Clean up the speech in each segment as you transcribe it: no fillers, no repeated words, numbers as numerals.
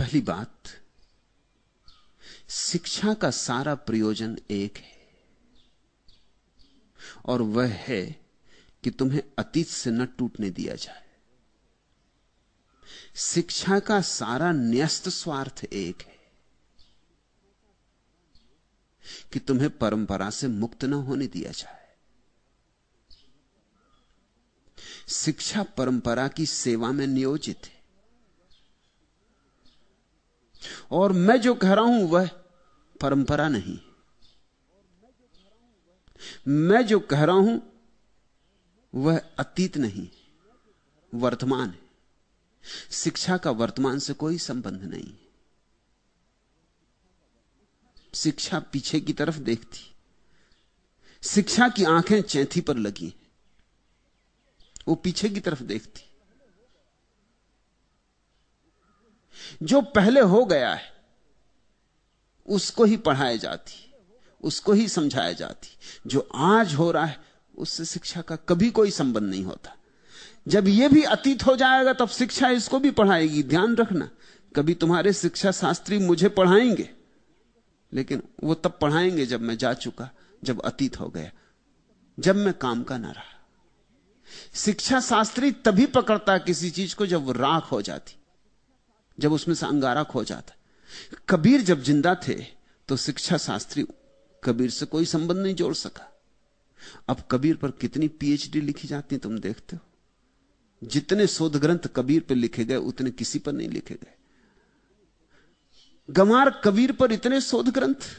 पहली बात, शिक्षा का सारा प्रयोजन एक है, और वह है कि तुम्हें अतीत से न टूटने दिया जाए। शिक्षा का सारा न्यस्त स्वार्थ एक है कि तुम्हें परंपरा से मुक्त न होने दिया जाए। शिक्षा परंपरा की सेवा में नियोजित है, और मैं जो कह रहा हूं वह परंपरा नहीं। मैं जो कह रहा हूं वह अतीत नहीं, वर्तमान है। शिक्षा का वर्तमान से कोई संबंध नहीं। शिक्षा पीछे की तरफ देखती, शिक्षा की आंखें चैथी पर लगी, वो पीछे की तरफ देखती। जो पहले हो गया है उसको ही पढ़ाया जाती, उसको ही समझाया जाती। जो आज हो रहा है उससे शिक्षा का कभी कोई संबंध नहीं होता। जब यह भी अतीत हो जाएगा तब शिक्षा इसको भी पढ़ाएगी। ध्यान रखना, कभी तुम्हारे शिक्षा शास्त्री मुझे पढ़ाएंगे, लेकिन वो तब पढ़ाएंगे जब मैं जा चुका, जब अतीत हो गया, जब मैं काम का ना रहा। शिक्षा शास्त्री तभी पकड़ता किसी चीज को जब वो राख हो जाती, जब उसमें से अंगारा खो जाता। कबीर जब जिंदा थे तो शिक्षा शास्त्री कबीर से कोई संबंध नहीं जोड़ सका। अब कबीर पर कितनी पीएचडी लिखी जाती तुम देखते हो। जितने शोध ग्रंथ कबीर पर लिखे गए उतने किसी पर नहीं लिखे गए। गंवार कबीर पर इतने शोध ग्रंथ।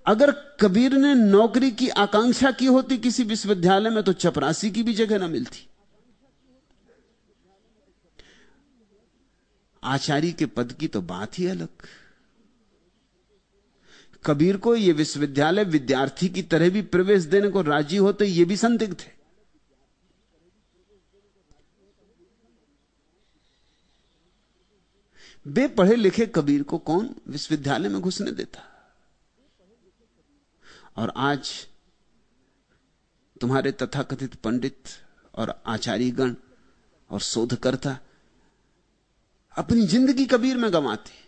अगर कबीर ने नौकरी की आकांक्षा की होती किसी विश्वविद्यालय में तो चपरासी की भी जगह ना मिलती। आचार्य के पद की तो बात ही अलग। कबीर को यह विश्वविद्यालय विद्यार्थी की तरह भी प्रवेश देने को राजी होते, ये भी संदिग्ध थे। बेपढ़े लिखे कबीर को कौन विश्वविद्यालय में घुसने देता। और आज तुम्हारे तथाकथित पंडित और आचार्यगण और शोधकर्ता अपनी जिंदगी कबीर में गंवाते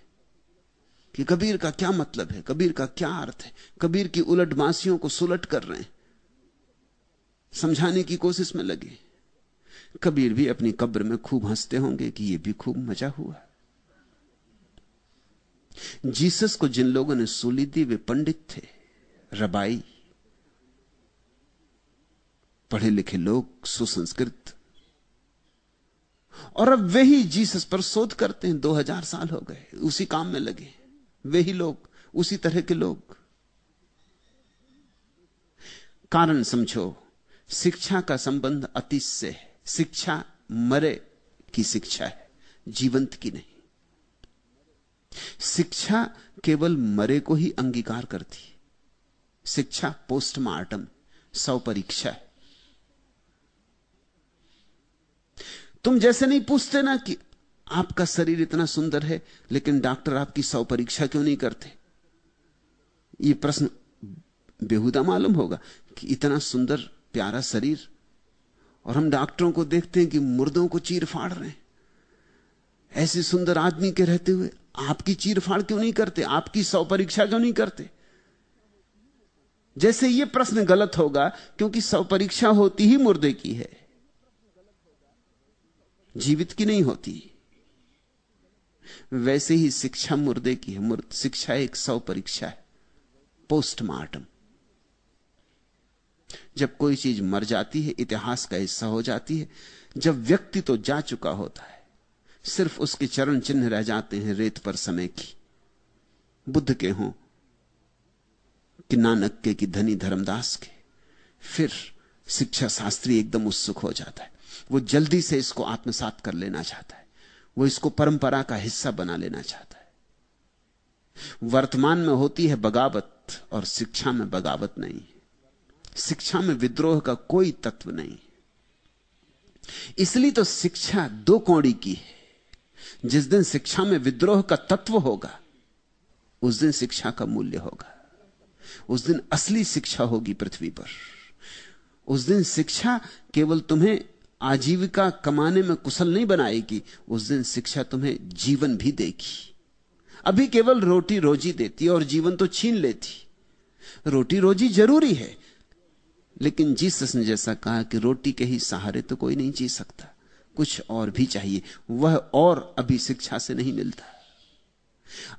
कि कबीर का क्या मतलब है, कबीर का क्या अर्थ है। कबीर की उलटबांसियों को सुलट कर रहे हैं, समझाने की कोशिश में लगे। कबीर भी अपनी कब्र में खूब हंसते होंगे कि यह भी खूब मजा हुआ। जीसस को जिन लोगों ने सूली दी वे पंडित थे, रबाई, पढ़े लिखे लोग, सुसंस्कृत। और अब वे ही जीसस पर शोध करते हैं। 2000 साल हो गए उसी काम में लगे, वे ही लोग, उसी तरह के लोग। कारण समझो, शिक्षा का संबंध अतीत से है। शिक्षा मरे की शिक्षा है, जीवंत की नहीं। शिक्षा केवल मरे को ही अंगीकार करती। शिक्षा पोस्टमार्टम, सौ परीक्षा है। तुम जैसे नहीं पूछते ना कि आपका शरीर इतना सुंदर है लेकिन डॉक्टर आपकी 100 परीक्षा क्यों नहीं करते। यह प्रश्न बेहुदा मालूम होगा कि इतना सुंदर प्यारा शरीर और हम डॉक्टरों को देखते हैं कि मुर्दों को चीर फाड़ रहे हैं। ऐसे सुंदर आदमी के रहते हुए आपकी चीर फाड़ क्यों नहीं करते, आपकी 100 परीक्षा क्यों नहीं करते। जैसे यह प्रश्न गलत होगा क्योंकि 100 परीक्षा होती ही मुर्दे की है, जीवित की नहीं होती। वैसे ही शिक्षा मुर्दे की है। शिक्षा एक 100 परीक्षा है, पोस्टमार्टम। जब कोई चीज मर जाती है, इतिहास का हिस्सा हो जाती है, जब व्यक्ति तो जा चुका होता है, सिर्फ उसके चरण चिन्ह रह जाते हैं रेत पर समय की। बुद्ध के हों कि नानक के, कि धनी धर्मदास के। फिर शिक्षा शास्त्री एकदम उत्सुक हो जाता है। वो जल्दी से इसको आत्मसात कर लेना चाहता है, वो इसको परंपरा का हिस्सा बना लेना चाहता है। वर्तमान में होती है बगावत और शिक्षा में बगावत नहीं। शिक्षा में विद्रोह का कोई तत्व नहीं। इसलिए तो शिक्षा दो कौड़ी की है। जिस दिन शिक्षा में विद्रोह का तत्व होगा उस दिन शिक्षा का मूल्य होगा। उस दिन असली शिक्षा होगी पृथ्वी पर। उस दिन शिक्षा केवल तुम्हें आजीविका कमाने में कुशल नहीं बनाएगी, उस दिन शिक्षा तुम्हें जीवन भी देगी। अभी केवल रोटी रोजी देती और जीवन तो छीन लेती। रोटी रोजी जरूरी है, लेकिन जीसस ने जैसा कहा कि रोटी के ही सहारे तो कोई नहीं जी सकता, कुछ और भी चाहिए। वह और अभी शिक्षा से नहीं मिलता।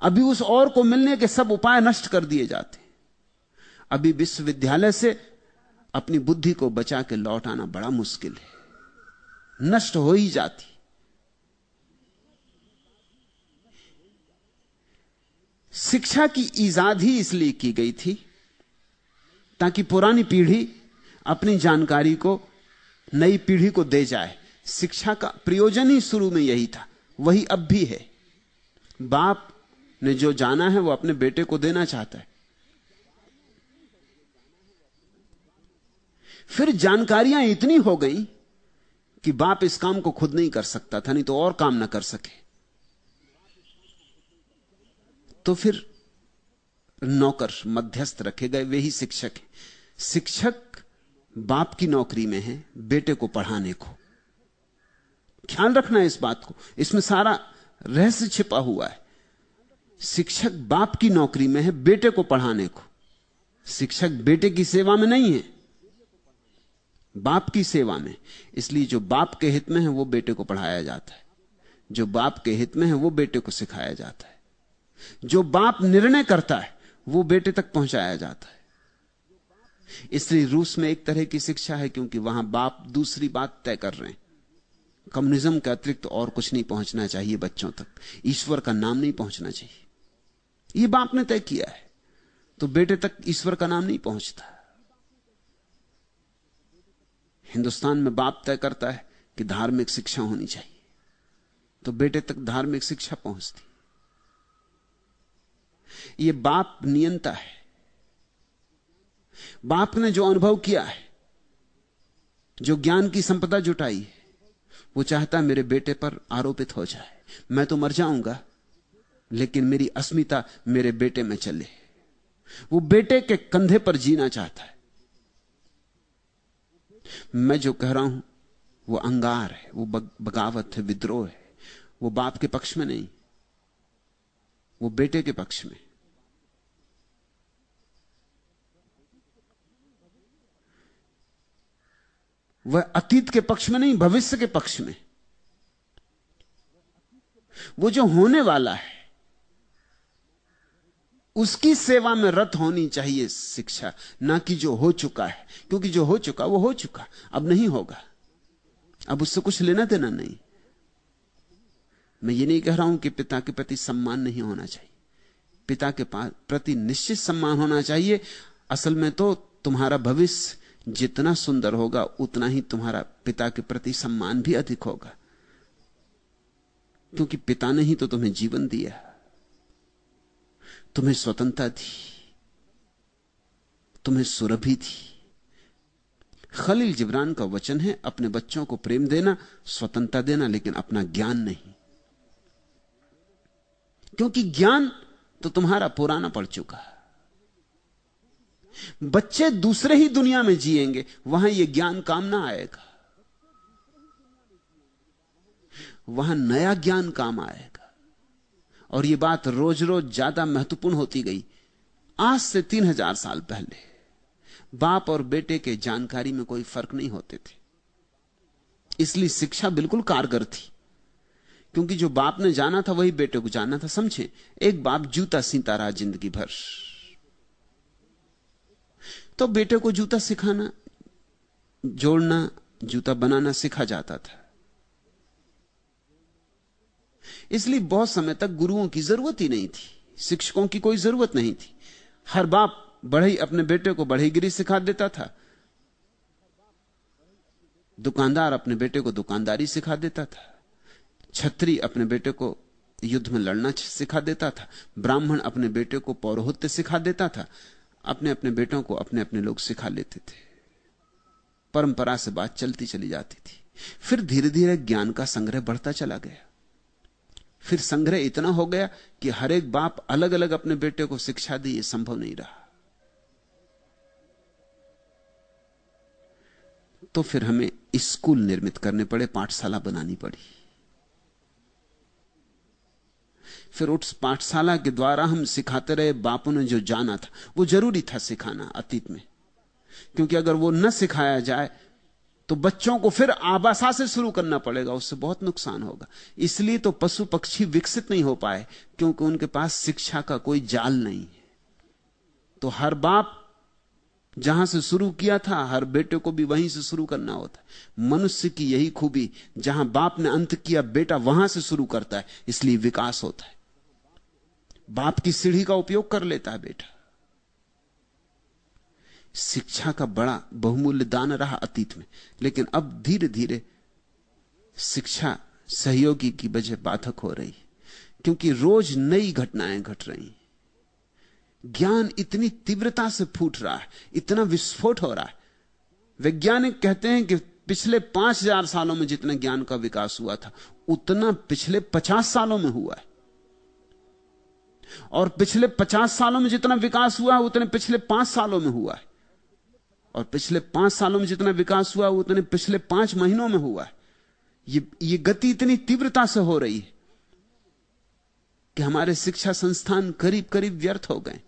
अभी उस और को मिलने के सब उपाय नष्ट कर दिए जाते। अभी विश्वविद्यालय से अपनी बुद्धि को बचा के लौट आना बड़ा मुश्किल है, नष्ट हो ही जाती। शिक्षा की इजाद ही इसलिए की गई थी ताकि पुरानी पीढ़ी अपनी जानकारी को नई पीढ़ी को दे जाए। शिक्षा का प्रयोजन ही शुरू में यही था, वही अब भी है। बाप ने जो जाना है वो अपने बेटे को देना चाहता है। फिर जानकारियां इतनी हो गई कि बाप इस काम को खुद नहीं कर सकता था, नहीं तो और काम ना कर सके। तो फिर नौकर मध्यस्थ रखे गए, वे ही शिक्षक हैं। शिक्षक बाप की नौकरी में है बेटे को पढ़ाने को। ख्याल रखना है इस बात को, इसमें सारा रहस्य छिपा हुआ है। शिक्षक बाप की नौकरी में है बेटे को पढ़ाने को। शिक्षक बेटे की सेवा में नहीं है, बाप की सेवा में। इसलिए जो बाप के हित में है वो बेटे को पढ़ाया जाता है, जो बाप के हित में है वो बेटे को सिखाया जाता है, जो बाप निर्णय करता है वो बेटे तक पहुंचाया जाता है। इसलिए रूस में एक तरह की शिक्षा है, क्योंकि वहां बाप दूसरी बात तय कर रहे हैं। कम्युनिज्म के अतिरिक्त और कुछ नहीं पहुंचना चाहिए बच्चों तक, ईश्वर का नाम नहीं पहुंचना चाहिए, ये बाप ने तय किया है। तो बेटे तक ईश्वर का नाम नहीं पहुंचता। हिंदुस्तान में बाप तय करता है कि धार्मिक शिक्षा होनी चाहिए, तो बेटे तक धार्मिक शिक्षा पहुंचती। यह बाप नियंता है। बाप ने जो अनुभव किया है, जो ज्ञान की संपदा जुटाई है, वो चाहता मेरे बेटे पर आरोपित हो जाए। मैं तो मर जाऊंगा, लेकिन मेरी अस्मिता मेरे बेटे में चले। वो बेटे के कंधे पर जीना चाहता है। मैं जो कह रहा हूं वो अंगार है, वो बगावत है, विद्रोह है। वो बाप के पक्ष में नहीं, वो बेटे के पक्ष में। वह अतीत के पक्ष में नहीं, भविष्य के पक्ष में। वो जो होने वाला है उसकी सेवा में रत होनी चाहिए शिक्षा, ना कि जो हो चुका है। क्योंकि जो हो चुका वो हो चुका, अब नहीं होगा, अब उससे कुछ लेना देना नहीं। मैं ये नहीं कह रहा हूं कि पिता के प्रति सम्मान नहीं होना चाहिए, पिता के प्रति निश्चित सम्मान होना चाहिए। असल में तो तुम्हारा भविष्य जितना सुंदर होगा उतना ही तुम्हारा पिता के प्रति सम्मान भी अधिक होगा, क्योंकि पिता ने ही तो तुम्हें जीवन दिया, तुम्हें स्वतंत्रता दी, तुम्हें सुरभि दी। खलील जिब्रान का वचन है, अपने बच्चों को प्रेम देना, स्वतंत्रता देना, लेकिन अपना ज्ञान नहीं। क्योंकि ज्ञान तो तुम्हारा पुराना पड़ चुका। बच्चे दूसरे ही दुनिया में जिएंगे, वहां यह ज्ञान काम ना आएगा, वहां नया ज्ञान काम आएगा। और यह बात रोज रोज ज्यादा महत्वपूर्ण होती गई। आज से 3000 साल पहले बाप और बेटे के जानकारी में कोई फर्क नहीं होते थे, इसलिए शिक्षा बिल्कुल कारगर थी। क्योंकि जो बाप ने जाना था वही बेटे को जानना था। समझे, एक बाप जूता सीता रहा जिंदगी भर, तो बेटे को जूता सिखाना, जोड़ना, जूता बनाना सिखा जाता था। इसलिए बहुत समय तक गुरुओं की जरूरत ही नहीं थी, शिक्षकों की कोई जरूरत नहीं थी। हर बाप बढ़ई अपने बेटे को बढ़ईगिरी सिखा देता था, दुकानदार अपने बेटे को दुकानदारी सिखा देता था, छत्री अपने बेटे को युद्ध में लड़ना सिखा देता था, ब्राह्मण अपने बेटे को पौरोहित्य सिखा देता था। अपने अपने बेटों को अपने अपने लोग सिखा लेते थे। परंपरा से बात चलती चली जाती थी। फिर धीरे धीरे ज्ञान का संग्रह बढ़ता चला गया। फिर संग्रह इतना हो गया कि हर एक बाप अलग अलग अपने बेटे को शिक्षा दी, यह संभव नहीं रहा। तो फिर हमें स्कूल निर्मित करने पड़े, पाठशाला बनानी पड़ी। फिर उस पाठशाला के द्वारा हम सिखाते रहे। बापू ने जो जाना था वो जरूरी था सिखाना अतीत में, क्योंकि अगर वो न सिखाया जाए तो बच्चों को फिर आबासा से शुरू करना पड़ेगा, उससे बहुत नुकसान होगा। इसलिए तो पशु पक्षी विकसित नहीं हो पाए, क्योंकि उनके पास शिक्षा का कोई जाल नहीं है। तो हर बाप जहां से शुरू किया था, हर बेटे को भी वहीं से शुरू करना होता है। मनुष्य की यही खूबी, जहां बाप ने अंत किया, बेटा वहां से शुरू करता है, इसलिए विकास होता है। बाप की सीढ़ी का उपयोग कर लेता है बेटा। शिक्षा का बड़ा बहुमूल्य दान रहा अतीत में, लेकिन अब धीरे धीरे शिक्षा सहयोगी की बजाय बाधक हो रही, क्योंकि रोज नई घटनाएं घट रही। ज्ञान इतनी तीव्रता से फूट रहा है, इतना विस्फोट हो रहा है। वैज्ञानिक कहते हैं कि पिछले 5000 सालों में जितना ज्ञान का विकास हुआ था, उतना पिछले 50 सालों में हुआ है। और पिछले 50 सालों में जितना विकास हुआ है, उतने पिछले 5 सालों में हुआ है। और पिछले 5 सालों में जितना विकास हुआ, उतने पिछले 5 महीनों में हुआ है। ये गति इतनी तीव्रता से हो रही है कि हमारे शिक्षा संस्थान करीब करीब व्यर्थ हो गए।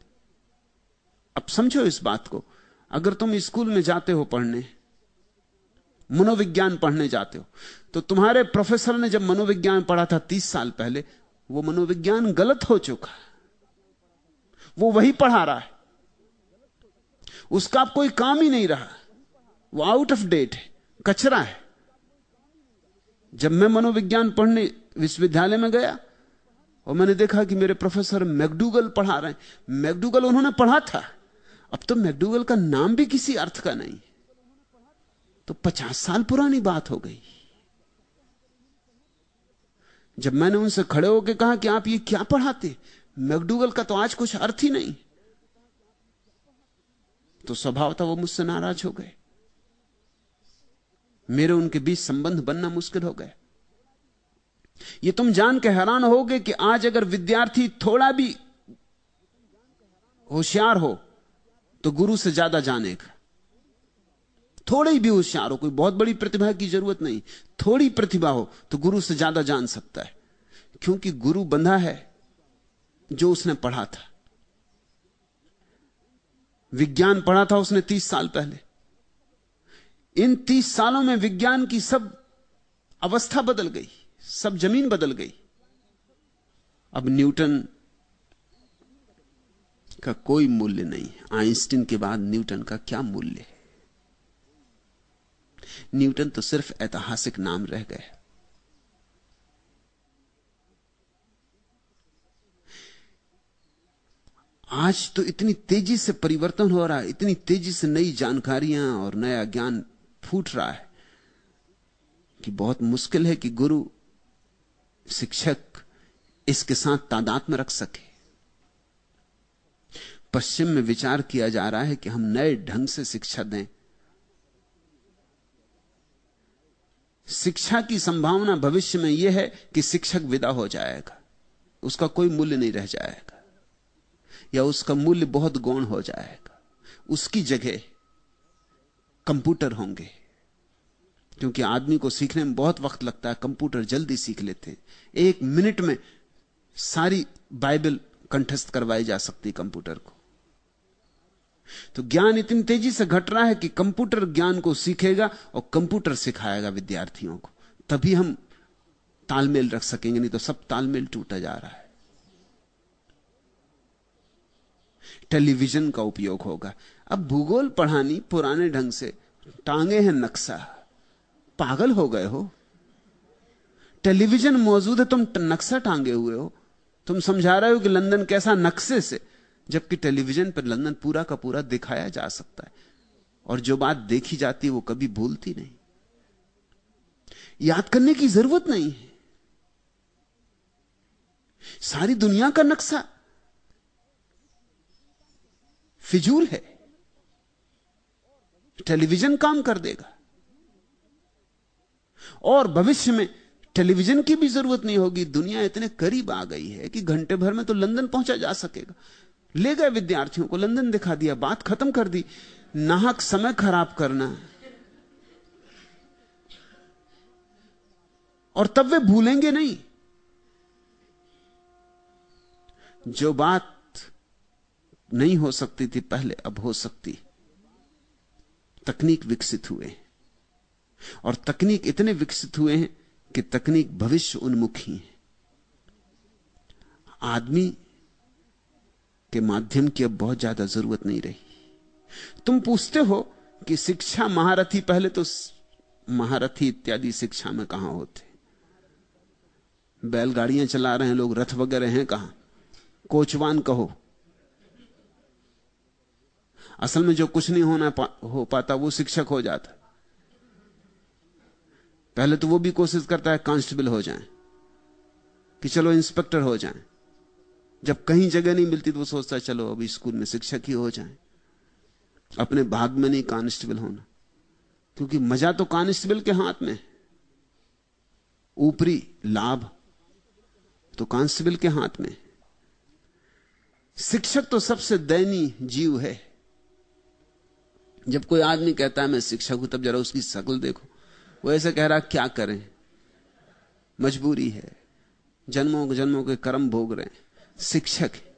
अब समझो इस बात को, अगर तुम स्कूल में जाते हो पढ़ने, मनोविज्ञान पढ़ने जाते हो, तो तुम्हारे प्रोफेसर ने जब मनोविज्ञान पढ़ा था 30 साल पहले, वो मनोविज्ञान गलत हो चुका। वो वही पढ़ा रहा है, उसका अब कोई काम ही नहीं रहा, वो आउट ऑफ डेट है, कचरा है। जब मैं मनोविज्ञान पढ़ने विश्वविद्यालय में गया और मैंने देखा कि मेरे प्रोफेसर मैकडूगल पढ़ा रहे हैं। मैकडूगल उन्होंने पढ़ा था, अब तो मैकडूगल का नाम भी किसी अर्थ का नहीं, तो 50 साल पुरानी बात हो गई। जब मैंने उनसे खड़े होकर कहा कि आप ये क्या पढ़ाते, मैकडूगल का तो आज कुछ अर्थ ही नहीं, तो स्वभाव था वो मुझसे नाराज हो गए। मेरे उनके बीच संबंध बनना मुश्किल हो गया। ये तुम जान के हैरान होगे कि आज अगर विद्यार्थी थोड़ा भी होशियार हो तो गुरु से ज्यादा जानेगा। थोड़ी भी होशियार हो, कोई बहुत बड़ी प्रतिभा की जरूरत नहीं, थोड़ी प्रतिभा हो तो गुरु से ज्यादा जान सकता है, क्योंकि गुरु बंधा है जो उसने पढ़ा था। विज्ञान पढ़ा था उसने 30 साल पहले। इन 30 सालों में विज्ञान की सब अवस्था बदल गई, सब जमीन बदल गई। अब न्यूटन का कोई मूल्य नहीं है। आइंस्टीन के बाद न्यूटन का क्या मूल्य है? न्यूटन तो सिर्फ ऐतिहासिक नाम रह गया। आज तो इतनी तेजी से परिवर्तन हो रहा है, इतनी तेजी से नई जानकारियां और नया ज्ञान फूट रहा है कि बहुत मुश्किल है कि गुरु शिक्षक इसके साथ तादाद में रख सके। पश्चिम में विचार किया जा रहा है कि हम नए ढंग से शिक्षा दें। शिक्षा की संभावना भविष्य में यह है कि शिक्षक विदा हो जाएगा, उसका कोई मूल्य नहीं रह जाएगा, या उसका मूल्य बहुत गौण हो जाएगा। उसकी जगह कंप्यूटर होंगे, क्योंकि आदमी को सीखने में बहुत वक्त लगता है, कंप्यूटर जल्दी सीख लेते हैं। 1 मिनट में सारी बाइबल कंठस्थ करवाई जा सकती कंप्यूटर को। तो ज्ञान इतनी तेजी से घट रहा है कि कंप्यूटर ज्ञान को सीखेगा और कंप्यूटर सिखाएगा विद्यार्थियों को, तभी हम तालमेल रख सकेंगे, नहीं तो सब तालमेल टूटा जा रहा है। टेलीविजन का उपयोग होगा। अब भूगोल पढ़ानी पुराने ढंग से, टांगे हैं नक्शा, पागल हो गए हो? टेलीविजन मौजूद है, तुम नक्शा टांगे हुए हो। तुम समझा रहे हो कि लंदन कैसा नक्शे से, जबकि टेलीविजन पर लंदन पूरा का पूरा दिखाया जा सकता है, और जो बात देखी जाती है वो कभी भूलती नहीं। याद करने की जरूरत नहीं है। सारी दुनिया का नक्शा फिजूल है, टेलीविजन काम कर देगा। और भविष्य में टेलीविजन की भी जरूरत नहीं होगी। दुनिया इतने करीब आ गई है कि घंटे भर में तो लंदन पहुंचा जा सकेगा। ले गए विद्यार्थियों को, लंदन दिखा दिया, बात खत्म कर दी। नाहक समय खराब करना, और तब वे भूलेंगे नहीं। जो बात नहीं हो सकती थी पहले, अब हो सकती। तकनीक विकसित हुए और तकनीक इतने विकसित हुए हैं कि तकनीक भविष्य उन्मुखी है। आदमी के माध्यम की अब बहुत ज्यादा जरूरत नहीं रही। तुम पूछते हो कि शिक्षा महारथी, पहले तो महारथी इत्यादि शिक्षा में कहां होते? बैलगाड़ियां चला रहे हैं लोग, रथ वगैरह हैं कहां? कोचवान कहो। असल में जो कुछ नहीं हो पाता वो शिक्षक हो जाता। पहले तो वो भी कोशिश करता है कांस्टेबल हो जाए, कि चलो इंस्पेक्टर हो जाए। जब कहीं जगह नहीं मिलती तो वो सोचता है चलो अभी स्कूल में शिक्षक ही हो जाए। अपने भाग में नहीं कांस्टेबल होना, क्योंकि मजा तो कांस्टेबल के हाथ में है, ऊपरी लाभ तो कांस्टेबल के हाथ में। शिक्षक तो सबसे दयनीय जीव है। जब कोई आदमी कहता है मैं शिक्षक हूं, तब जरा उसकी शक्ल देखो। वो ऐसे कह रहा क्या करें, मजबूरी है, जन्मों जन्मों के कर्म भोग रहे हैं, शिक्षक है।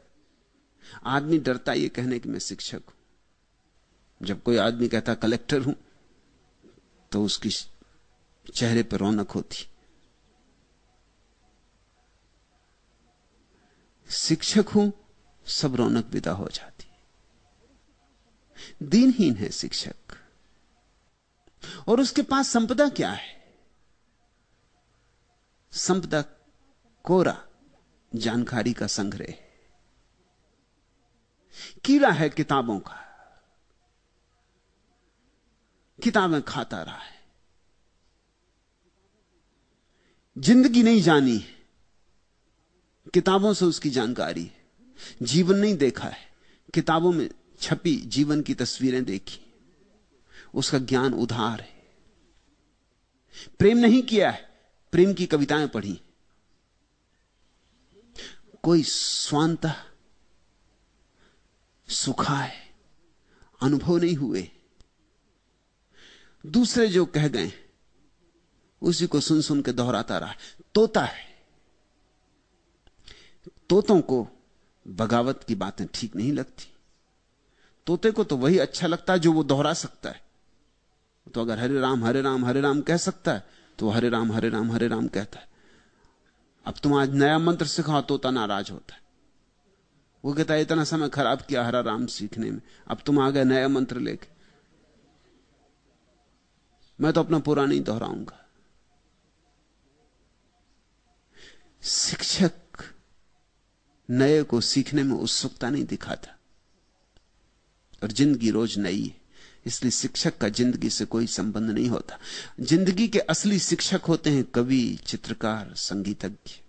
आदमी डरता ये कहने कि मैं शिक्षक हूं। जब कोई आदमी कहता कलेक्टर हूं, तो उसकी चेहरे पर रौनक होती। शिक्षक हूं, सब रौनक विदा हो जाती। दीनहीन है शिक्षक, और उसके पास संपदा क्या है? संपदा कोरा जानकारी का संग्रह, कीड़ा है किताबों का, किताबें खाता रहा है। जिंदगी नहीं जानी, किताबों से उसकी जानकारी है। जीवन नहीं देखा है, किताबों में छपी जीवन की तस्वीरें देखी, उसका ज्ञान उधार है। प्रेम नहीं किया है, प्रेम की कविताएं पढ़ी। कोई स्वांतः सुखा है, अनुभव नहीं हुए। दूसरे जो कह गए उसी को सुन सुन के दोहराता रहा। तोता है, तोतों को बगावत की बातें ठीक नहीं लगती। तोते को तो वही अच्छा लगता है जो वो दोहरा सकता है। तो अगर हरे राम हरे राम हरे राम कह सकता है तो हरे राम हरे राम हरे राम कहता है। अब तुम आज नया मंत्र सिखाओ, तोता नाराज होता है। वो कहता है इतना समय खराब किया हरा राम सीखने में, अब तुम आ गए नया मंत्र लेके। मैं तो अपना पुराना ही दोहराऊंगा। शिक्षक नए को सीखने में उत्सुकता नहीं दिखाता, और जिंदगी रोज नई है, इसलिए शिक्षक का जिंदगी से कोई संबंध नहीं होता। जिंदगी के असली शिक्षक होते हैं कवि, चित्रकार, संगीतज्ञ।